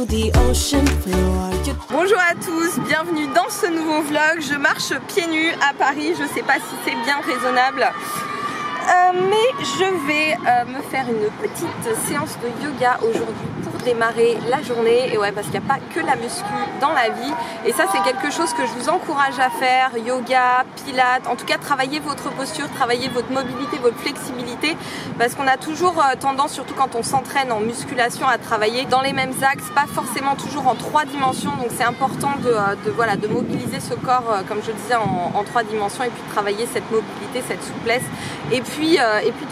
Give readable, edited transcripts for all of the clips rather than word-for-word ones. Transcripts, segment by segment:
to the ocean floor. Bonjour à tous, bienvenue dans ce nouveau vlog. Je marche pieds nus à Paris, je sais pas si c'est bien raisonnable. Mais je vais me faire une petite séance de yoga aujourd'hui pour démarrer la journée. Et ouais, parce qu'il n'y a pas que la muscu dans la vie. Et ça, c'est quelque chose que je vous encourage à faire. Yoga, pilates, en tout cas, travaillez votre posture, travaillez votre mobilité, votre flexibilité. Parce qu'on a toujours tendance, surtout quand on s'entraîne en musculation, à travailler dans les mêmes axes, pas forcément toujours en 3 dimensions. Donc c'est important de mobiliser ce corps, comme je le disais, en 3 dimensions. Et puis de travailler cette mobilité, cette souplesse. Et puis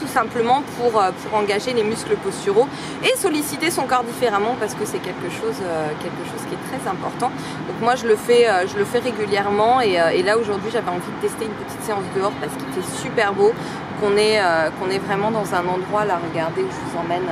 tout simplement pour engager les muscles posturaux et solliciter son corps différemment, parce que c'est quelque chose qui est très important. Donc moi je le fais régulièrement, et là aujourd'hui j'avais envie de tester une petite séance dehors parce qu'il fait super beau, qu'on est vraiment dans un endroit là, regardez, où je vous emmène.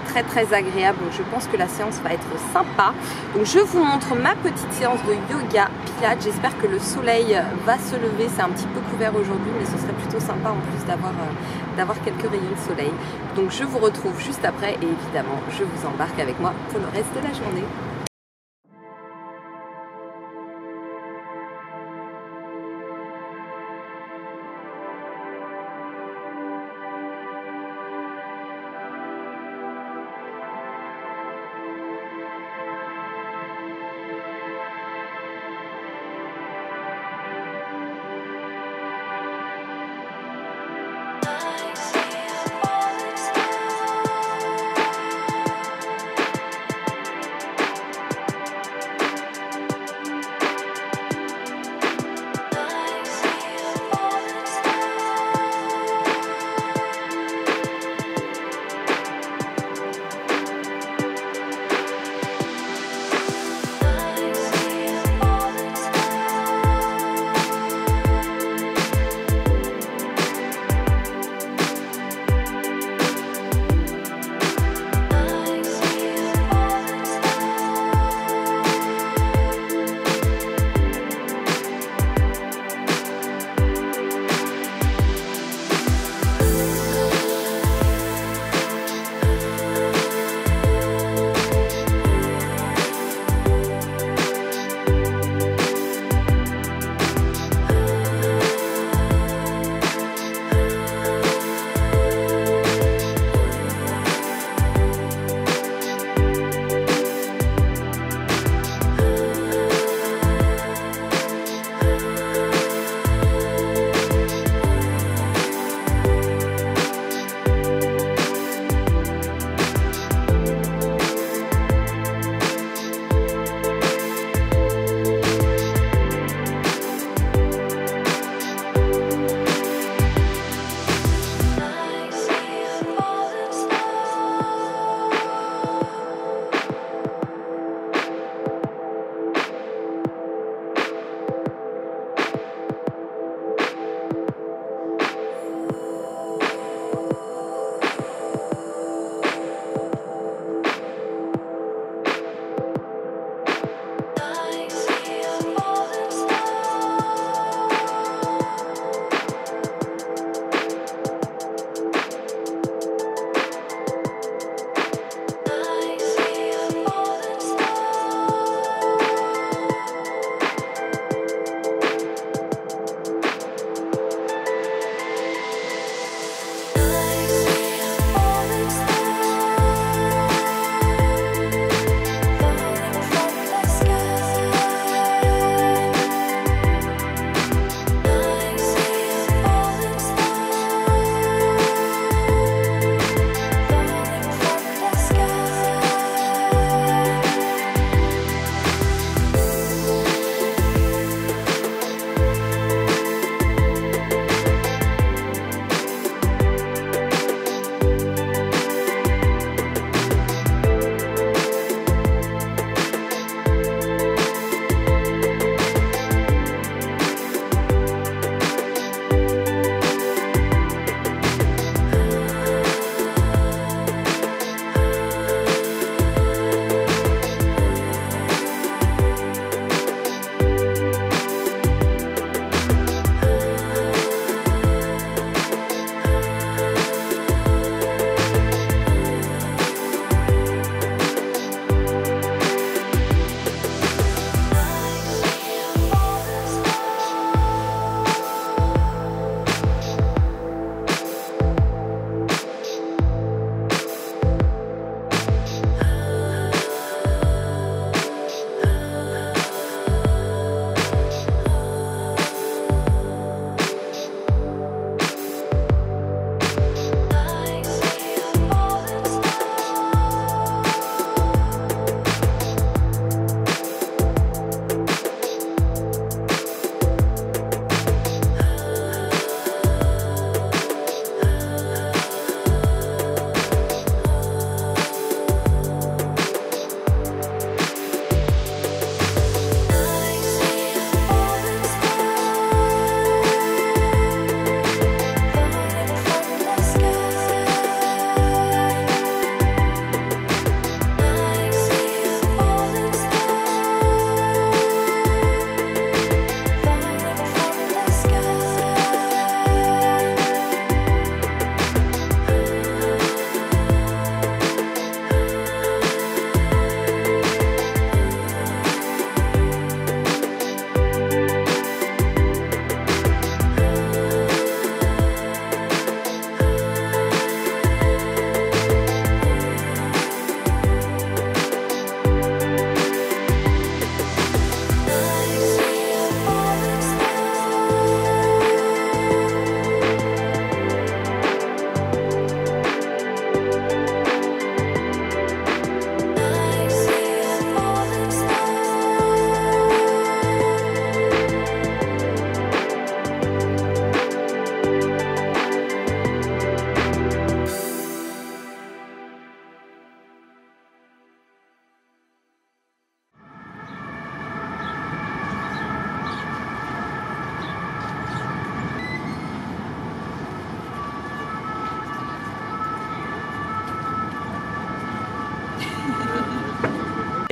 Très très agréable, donc je pense que la séance va être sympa. Donc je vous montre ma petite séance de yoga pilates. J'espère que le soleil va se lever, c'est un petit peu couvert aujourd'hui, mais ce serait plutôt sympa en plus d'avoir quelques rayons de soleil. Donc je vous retrouve juste après, et évidemment je vous embarque avec moi pour le reste de la journée.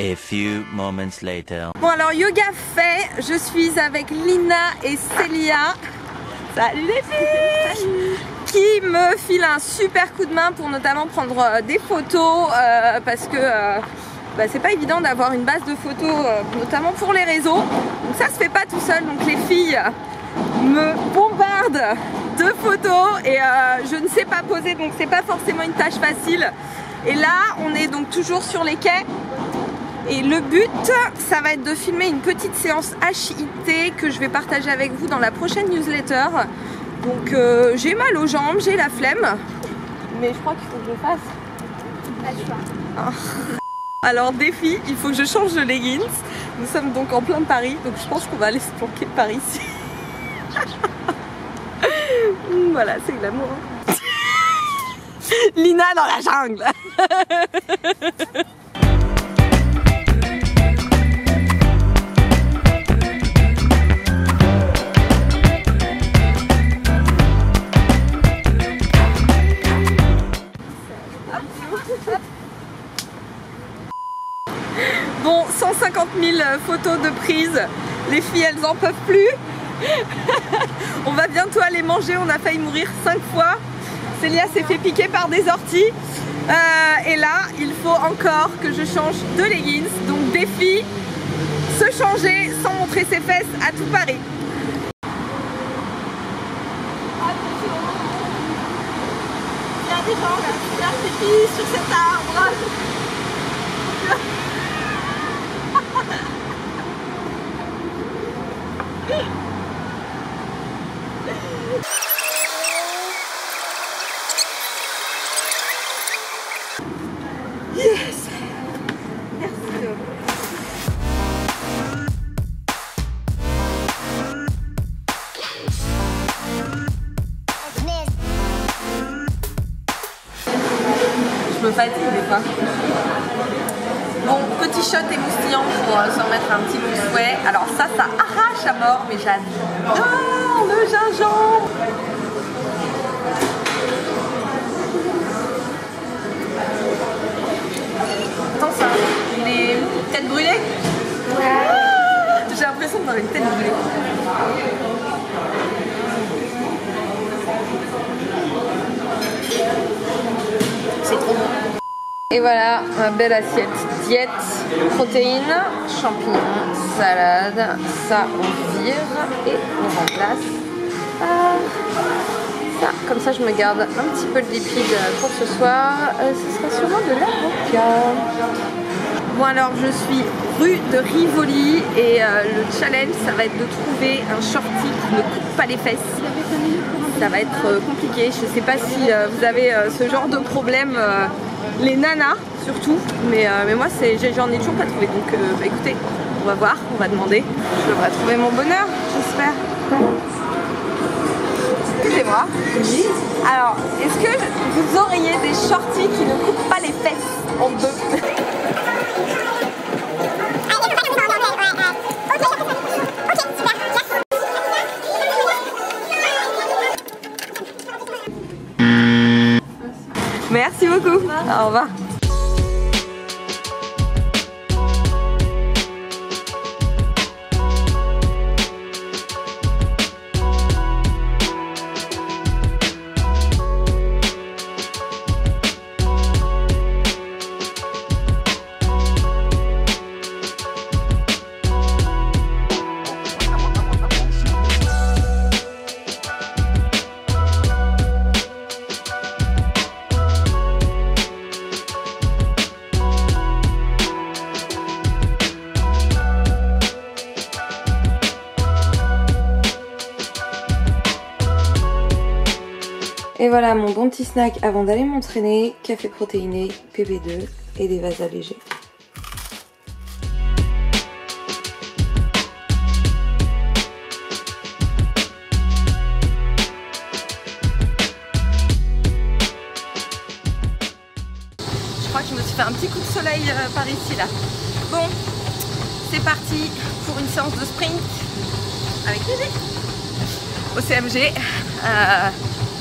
A few moments later. Bon alors yoga fait, je suis avec Lina et Célia. Salut les filles! Qui me file un super coup de main pour notamment prendre des photos parce que c'est pas évident d'avoir une base de photos notamment pour les réseaux. Donc ça se fait pas tout seul, donc les filles me bombardent de photos et je ne sais pas poser, donc c'est pas forcément une tâche facile. Et là on est donc toujours sur les quais. Et le but, ça va être de filmer une petite séance HIIT que je vais partager avec vous dans la prochaine newsletter. Donc j'ai mal aux jambes, j'ai la flemme, mais je crois qu'il faut que je le fasse. Alors défi, il faut que je change de leggings. Nous sommes donc en plein Paris, donc je pense qu'on va aller se planquer par ici. Voilà, c'est glamour. Lina dans la jungle. Bon, 150 000 photos de prise, les filles elles en peuvent plus. On va bientôt aller manger, on a failli mourir 5 fois. Célia s'est fait piquer par des orties. Et là, il faut encore que je change de leggings. Donc défi, se changer sans montrer ses fesses à tout Paris. Il y a des gens là, il y a des filles sur cet arbre. Yes! Merci. Je me fatigue des fois. Bon, petit shot émoustillant pour se remettre un petit coup de fouet. Alors ça arrache à mort, mais j'adore le gingembre. Attends, ça, les têtes brûlées. J'ai l'impression d'avoir une tête brûlée. C'est trop bon. Et voilà, ma belle assiette diète, protéines, champignons, salade, ça on vire et on remplace ça. Comme ça je me garde un petit peu de lipides pour ce soir, ce sera sûrement de l'avocat. Bon alors je suis rue de Rivoli et le challenge ça va être de trouver un shorty qui ne coupe pas les fesses. Ça va être compliqué, je sais pas si vous avez ce genre de problème. Les nanas surtout, mais moi j'en ai toujours pas trouvé, donc écoutez, on va voir, on va demander. Je devrais trouver mon bonheur, j'espère. Excusez-moi. Oui. Alors, est-ce que vous auriez des shorties qui ne coupent pas les fesses en deux? Merci beaucoup. Au revoir. Et voilà mon bon petit snack avant d'aller m'entraîner, café protéiné, PB2 et des vases allégés. Je crois que je me suis fait un petit coup de soleil par ici là. Bon, c'est parti pour une séance de sprint avec Lily au CMG.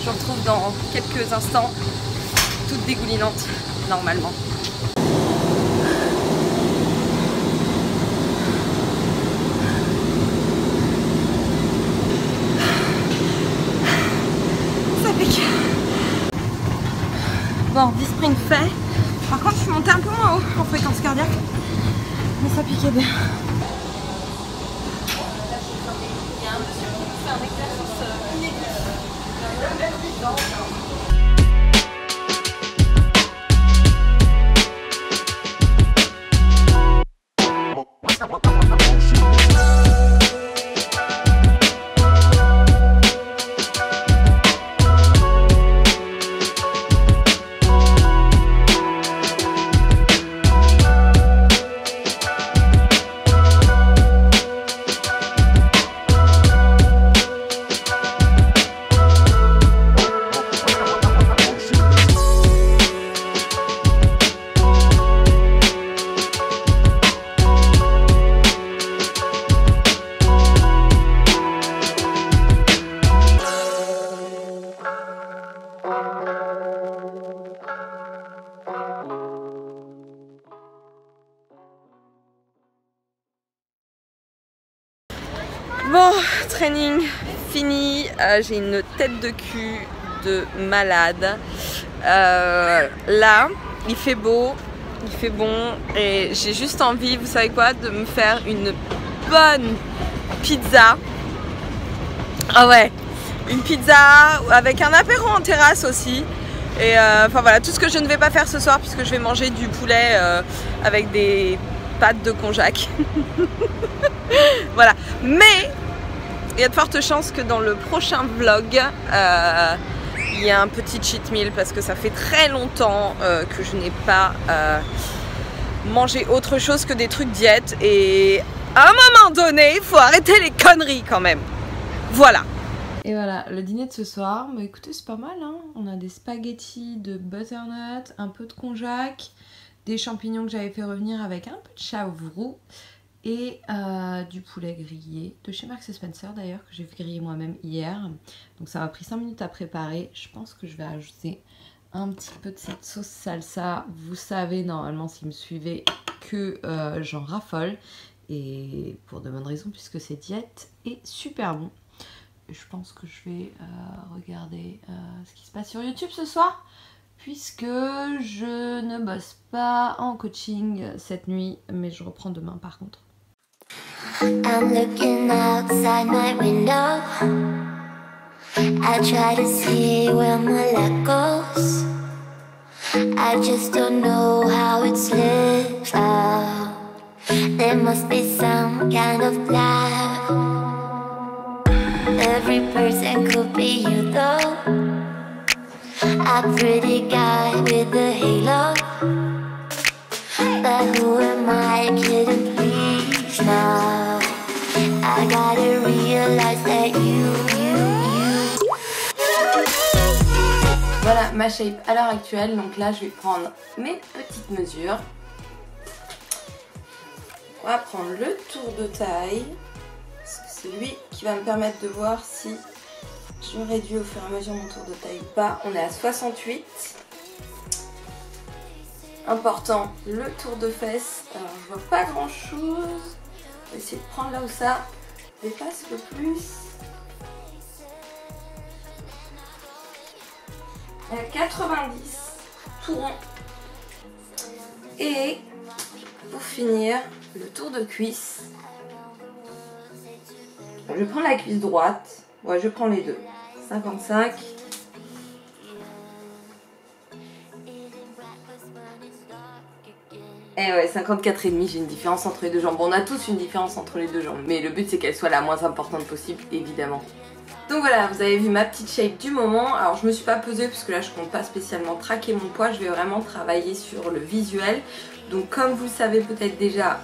Je vous retrouve dans quelques instants, toute dégoulinante normalement. sprint fait. Par contre, je suis montée un peu moins haut en fréquence cardiaque. Mais ça piquait bien. Il y a un monsieur qui fait un exercice inédit. Bon, training fini, j'ai une tête de cul de malade. Là, il fait beau, il fait bon et j'ai juste envie, vous savez quoi, de me faire une bonne pizza. Ah ouais, une pizza avec un apéro en terrasse aussi. Et enfin voilà, tout ce que je ne vais pas faire ce soir puisque je vais manger du poulet avec des pâtes de konjac. Voilà, mais il y a de fortes chances que dans le prochain vlog il y a un petit cheat meal parce que ça fait très longtemps que je n'ai pas mangé autre chose que des trucs diète et à un moment donné il faut arrêter les conneries quand même. Voilà. Et voilà, le dîner de ce soir, bah écoutez, c'est pas mal hein. On a des spaghettis de butternut, un peu de konjac, des champignons que j'avais fait revenir avec un peu de chavourou et du poulet grillé de chez Marks & Spencer d'ailleurs, que j'ai grillé moi-même hier. Donc ça m'a pris 5 minutes à préparer. Je pense que je vais ajouter un petit peu de cette sauce salsa. Vous savez normalement si vous me suivez que j'en raffole. Et pour de bonnes raisons puisque c'est diète et super bon. Et je pense que je vais regarder ce qui se passe sur YouTube ce soir. Puisque je ne bosse pas en coaching cette nuit. Mais je reprends demain par contre. I'm looking outside my window. I try to see where my luck goes. I just don't know how it slips out. There must be some kind of black. Every person could be you though. A pretty guy with a halo. But who am I kidding, please now? I gotta realize that you. Voilà ma shape à l'heure actuelle. Donc là je vais prendre mes petites mesures. On va prendre le tour de taille. C'est lui qui va me permettre de voir si je réduis au fur et à mesure mon tour de taille ou pas. On est à 68. Important, le tour de fesses. Alors je vois pas grand chose. On va essayer de prendre là où ça dépasse le plus. À 90, tout rond. Et pour finir, le tour de cuisse. Je vais prendre la cuisse droite. Ouais, je prends les deux. 55. Et ouais, 54,5, j'ai une différence entre les deux jambes. Bon, on a tous une différence entre les deux jambes, mais le but c'est qu'elle soit la moins importante possible, évidemment. Donc voilà, vous avez vu ma petite shape du moment. Alors je me suis pas pesée parce que là je compte pas spécialement traquer mon poids, je vais vraiment travailler sur le visuel. Donc comme vous le savez peut-être déjà,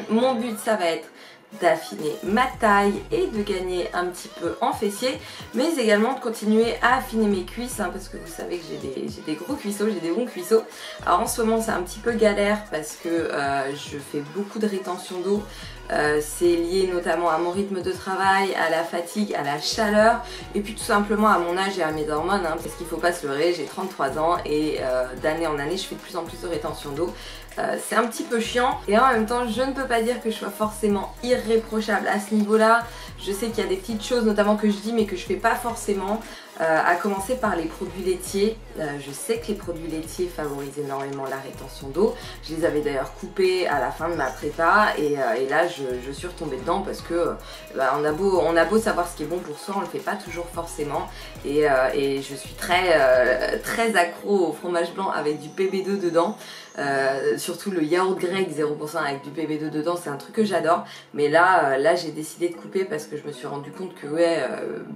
mon but ça va être d'affiner ma taille et de gagner un petit peu en fessier, mais également de continuer à affiner mes cuisses hein, parce que vous savez que j'ai des gros cuisseaux, j'ai des bons cuisseaux. Alors en ce moment c'est un petit peu galère parce que je fais beaucoup de rétention d'eau. C'est lié notamment à mon rythme de travail, à la fatigue, à la chaleur et puis tout simplement à mon âge et à mes hormones hein, parce qu'il faut pas se leurrer, j'ai 33 ans et d'année en année je fais de plus en plus de rétention d'eau. C'est un petit peu chiant et en même temps je ne peux pas dire que je sois forcément irréprochable à ce niveau là. Je sais qu'il y a des petites choses notamment que je dis mais que je fais pas forcément. à commencer par les produits laitiers. Je sais que les produits laitiers favorisent énormément la rétention d'eau. Je les avais d'ailleurs coupés à la fin de ma prépa et là je suis retombée dedans parce que on a beau savoir ce qui est bon pour soi, on le fait pas toujours forcément et je suis très accro au fromage blanc avec du PB2 dedans. Surtout le yaourt grec 0% avec du PB2 dedans, c'est un truc que j'adore. Mais là j'ai décidé de couper parce que je me suis rendu compte que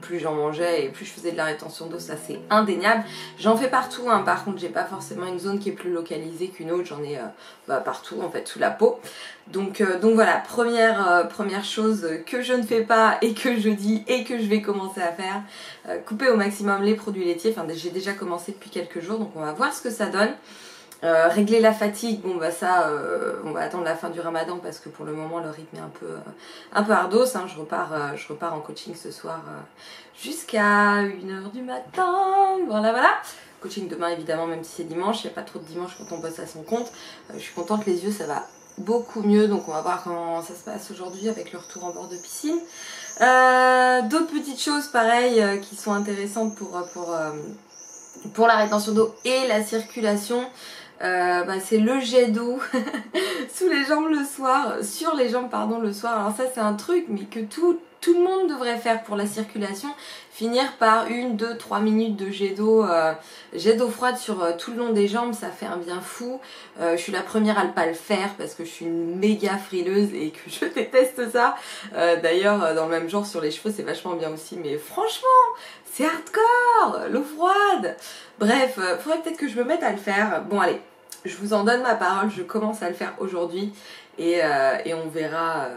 plus j'en mangeais et plus je faisais de la rétention d'eau, ça c'est indéniable. J'en fais partout, hein. Par contre j'ai pas forcément une zone qui est plus localisée qu'une autre, j'en ai partout en fait, sous la peau. Donc voilà, première chose que je ne fais pas et que je dis et que je vais commencer à faire, couper au maximum les produits laitiers. Enfin j'ai déjà commencé depuis quelques jours, donc on va voir ce que ça donne. Régler la fatigue, bon bah ça on va attendre la fin du ramadan parce que pour le moment le rythme est un peu ardos, hein. Je repars en coaching ce soir jusqu'à 1h du matin, voilà. Coaching demain évidemment, même si c'est dimanche, il n'y a pas trop de dimanche quand on bosse à son compte. Je suis contente, les yeux ça va beaucoup mieux, donc on va voir comment ça se passe aujourd'hui avec le retour en bord de piscine. D'autres petites choses pareilles qui sont intéressantes pour la rétention d'eau et la circulation. C'est le jet d'eau sous les jambes le soir, sur les jambes pardon le soir. Alors ça c'est un truc mais que tout le monde devrait faire pour la circulation, finir par 1, 2, 3 minutes de jet d'eau froide sur tout le long des jambes, ça fait un bien fou. Je suis la première à ne pas le faire parce que je suis une méga frileuse et que je déteste ça. D'ailleurs dans le même genre sur les cheveux c'est vachement bien aussi, mais franchement c'est hardcore, l'eau froide. Bref, faudrait peut-être que je me mette à le faire. Bon allez, je vous en donne ma parole, je commence à le faire aujourd'hui et on verra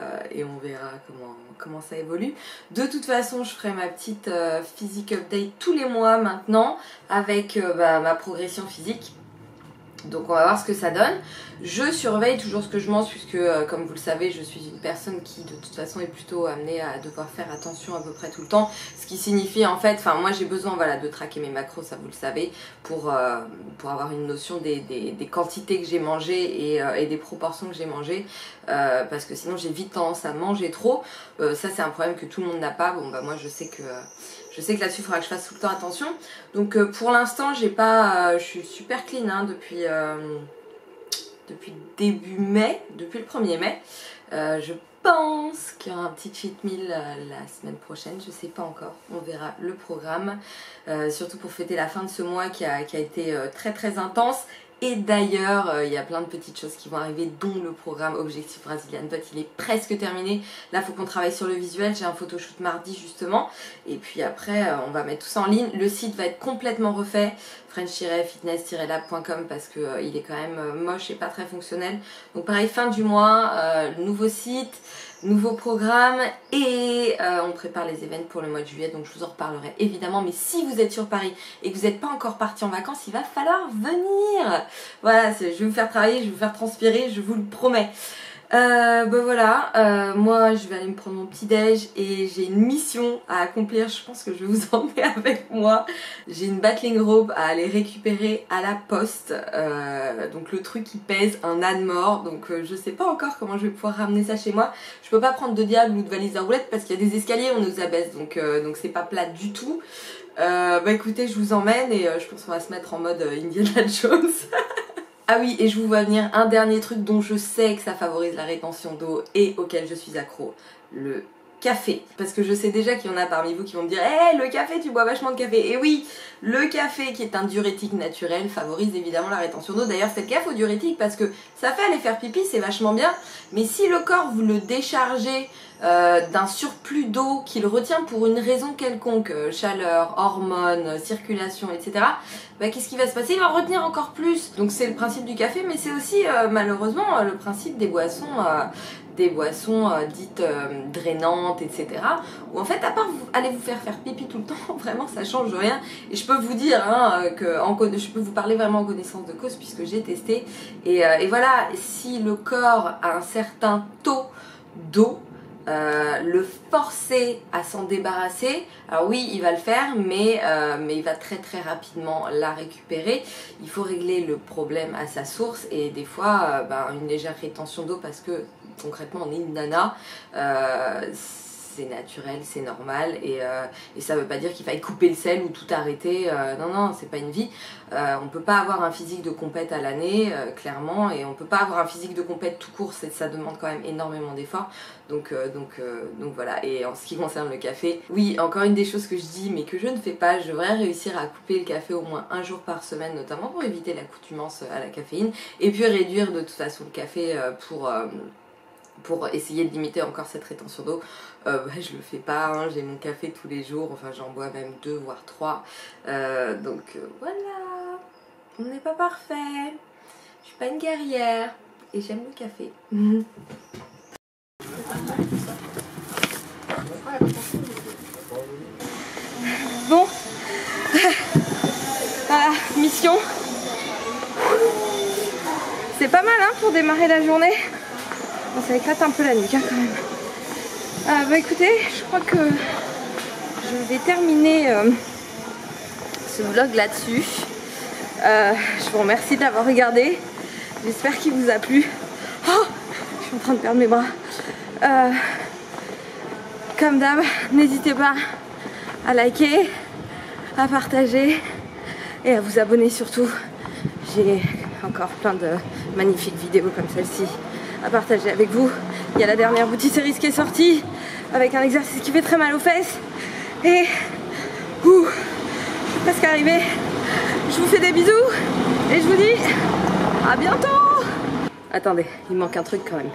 comment ça évolue. De toute façon, je ferai ma petite physique update tous les mois maintenant avec ma progression physique. Donc on va voir ce que ça donne. Je surveille toujours ce que je mange puisque comme vous le savez je suis une personne qui de toute façon est plutôt amenée à devoir faire attention à peu près tout le temps. Ce qui signifie en fait, moi j'ai besoin de traquer mes macros, ça vous le savez, pour avoir une notion des quantités que j'ai mangées et des proportions que j'ai mangées. Parce que sinon j'ai vite tendance à manger trop. Ça c'est un problème que tout le monde n'a pas. Bon moi je sais que là-dessus il faudra que je fasse tout le temps attention. Donc pour l'instant j'ai pas, je suis super clean hein, depuis début mai, depuis le 1er mai. Je pense qu'il y aura un petit cheat meal la semaine prochaine, je sais pas encore, on verra le programme. Surtout pour fêter la fin de ce mois qui a été très intense. Et d'ailleurs, il y a plein de petites choses qui vont arriver, dont le programme Objectif Brazilian Butt. Il est presque terminé. Là, il faut qu'on travaille sur le visuel. J'ai un photoshoot mardi, justement. Et puis après, on va mettre tout ça en ligne. Le site va être complètement refait. french-fitness-lab.com parce que il est quand même moche et pas très fonctionnel. Donc pareil, fin du mois, nouveau site, nouveau programme et on prépare les événements pour le mois de juillet, donc je vous en reparlerai évidemment. Mais si vous êtes sur Paris et que vous n'êtes pas encore parti en vacances, il va falloir venir. Voilà, je vais vous faire travailler, je vais vous faire transpirer, je vous le promets. Moi je vais aller me prendre mon petit déj et j'ai une mission à accomplir, je pense que je vais vous emmener avec moi. J'ai une battling robe à aller récupérer à la poste, donc le truc qui pèse un âne mort, donc je sais pas encore comment je vais pouvoir ramener ça chez moi. Je peux pas prendre de diable ou de valise à roulettes parce qu'il y a des escaliers, on nous abaisse, donc c'est pas plat du tout. Écoutez, je vous emmène et je pense qu'on va se mettre en mode Indiana Jones. Ah oui, et je vous vois venir un dernier truc dont je sais que ça favorise la rétention d'eau et auquel je suis accro, le café. Parce que je sais déjà qu'il y en a parmi vous qui vont me dire « Hey, le café, tu bois vachement de café !» Et oui, le café qui est un diurétique naturel favorise évidemment la rétention d'eau. D'ailleurs, faites gaffe au diurétique parce que ça fait aller faire pipi, c'est vachement bien. Mais si le corps vous le déchargez d'un surplus d'eau qu'il retient pour une raison quelconque, chaleur, hormones, circulation, etc., qu'est-ce qui va se passer? Il va en retenir encore plus. Donc c'est le principe du café, mais c'est aussi malheureusement le principe des boissons dites drainantes, etc. Où en fait, à part aller vous faire pipi tout le temps, vraiment ça change rien. Et je peux vous dire je peux vous parler vraiment en connaissance de cause puisque j'ai testé. Et voilà, si le corps a un certain taux d'eau, le forcer à s'en débarrasser, alors oui il va le faire mais il va très rapidement la récupérer. Il faut régler le problème à sa source et des fois une légère rétention d'eau parce que concrètement on est une nana, c'est naturel, c'est normal et ça veut pas dire qu'il faille couper le sel ou tout arrêter, non, c'est pas une vie. On peut pas avoir un physique de compète à l'année, clairement, et on peut pas avoir un physique de compète tout court, ça demande quand même énormément d'efforts. Donc voilà. Et en ce qui concerne le café, oui, encore une des choses que je dis mais que je ne fais pas, je devrais réussir à couper le café au moins un jour par semaine, notamment pour éviter l'accoutumance à la caféine, et puis réduire de toute façon le café pour essayer de limiter encore cette rétention d'eau. Je le fais pas, hein, j'ai mon café tous les jours, enfin j'en bois même 2 voire 3, donc voilà, on n'est pas parfait, je suis pas une guerrière et j'aime le café. Bon, voilà, mission. C'est pas mal hein, pour démarrer la journée. Bon, ça éclate un peu la nuque hein, quand même. Bah écoutez, je crois que je vais terminer ce vlog là-dessus. Je vous remercie de l'avoir regardé. J'espère qu'il vous a plu. Oh, je suis en train de perdre mes bras. Comme d'hab, n'hésitez pas à liker, à partager et à vous abonner surtout. J'ai encore plein de magnifiques vidéos comme celle-ci à partager avec vous. Il y a la dernière boutique série qui est sortie avec un exercice qui fait très mal aux fesses. Et je suis presque arrivée. Je vous fais des bisous et je vous dis à bientôt. Attendez, il manque un truc quand même.